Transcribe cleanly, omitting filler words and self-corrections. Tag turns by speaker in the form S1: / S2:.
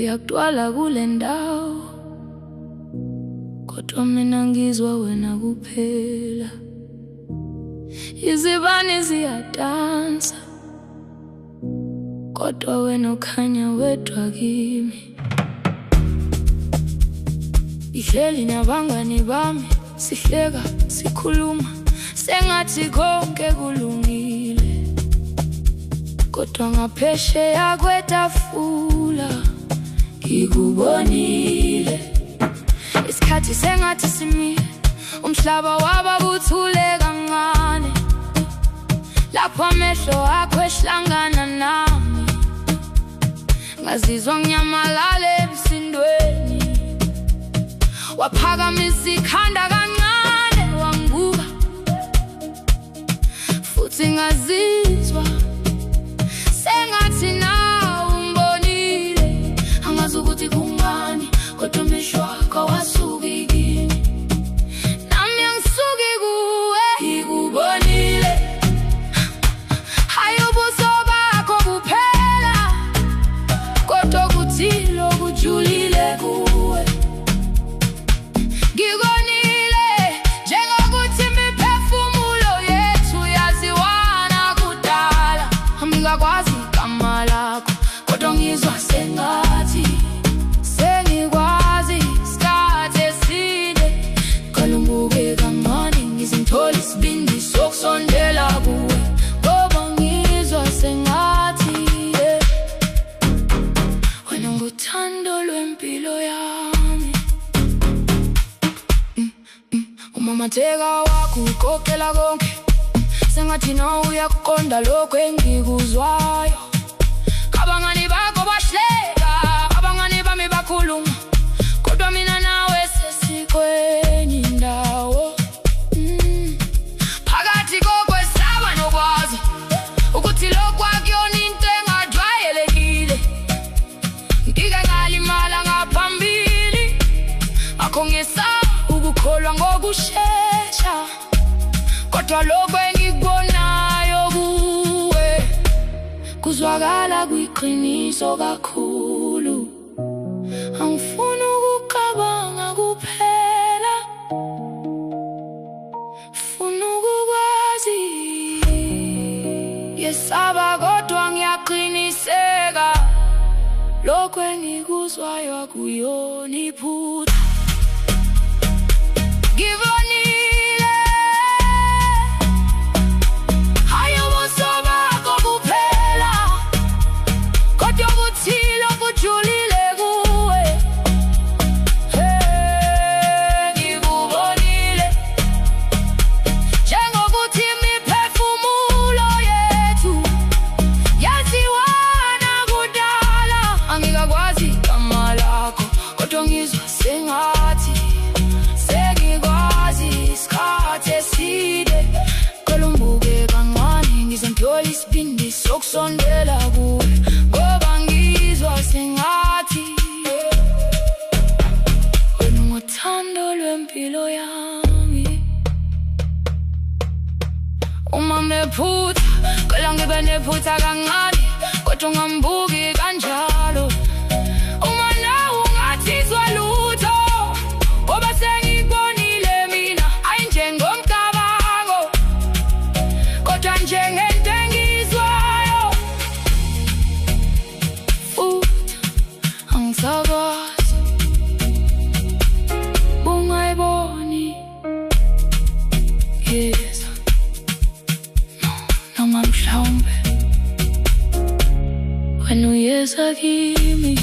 S1: uyakutwala kule ndawo, kodwa mina ngizwa wena kuphela. Izibane ziyadansa, kodwa wena ukhanya wedwa kimi. Ihleli nabangani bami, sihleka, sikhuluma, sengathi konke kulungile, kodwa ngaphesheya kwetafula ngikubonile. Isikhathi sengathi simile, umhlaba wababuthule kancane, lapho amehlo akho ehlangana nami, ngazizwa nginyamalala emsindweni. Waphakamisa ikhanda kancane wangibuka, futhi ngazizwa sengathi nawe umbonile. Angazi ukuthi kungani, kodwa amehlo akho wasuki kimi, nami angisuki kuwe. Ngikubonile, hayi ubuso bakho kuphela, kodwa kuthilo kujulile kuwe. Ngikonile njengokuthi imiphefumulo yethu yaziwana kudala. Angikakwazi igama lakho, kodwa ngizwa sengathi sengikwazi. Isikhathi eside kalunguke kancane, ngizithola isibindi sokusondela kuwe, ngoba ngizwa sengathi wena nguthando lwempilo yami. Umamatheka wakho ukhokhela konke, sengathi nawe uyakuqonda lokho engikuzwayo. Abangani bakho bahleka, abangani bami bakhuluma, kodwa mina nawe sesikwenye indawo. Phakathi kokwesaba nokwazi ukuthi lokhu akuyona into engajwayelekile, ngike ngalimala ngaphambili, ngakho ngesaba ukukholwa ngokushesha, kodwa lokhu engikubonayo kuwe kuzwakala kuyiqiniso kakhulu. Angifuni ukucabanga kuphela, funa ukukwazi. Yesaba kodwa ngiyaqiniseka, lokhu engikuzwayo akuyona iphutha. Ngibonile, hayi ubuso bakho kuphela, kodwa kuthilo kujulile kuwe. Ngikubonile njengokuthi imiphefumulo yethu yaziwana kudala. Angikakwazi igama lakho, kodwa ngizwa sengathi sengikwazi. Isikhathi eside kalunguke kancane, ngizithola isibindi sokusondela kuwe, ngoba ngizwa sengathi wena nguthando lwempilo yami. Uma nginephutha, cela ngibe nephutha kancane, kodwa ungambuki kanjalo. Uma nawe ungathizwa lutho, ngoba sengikubonile mina, hayi njengomcabango, kodwa njengento engizwayo. Futhi angisakwazi ungayiboni. Yes, noma mhlawumbe wena uyeza kimi.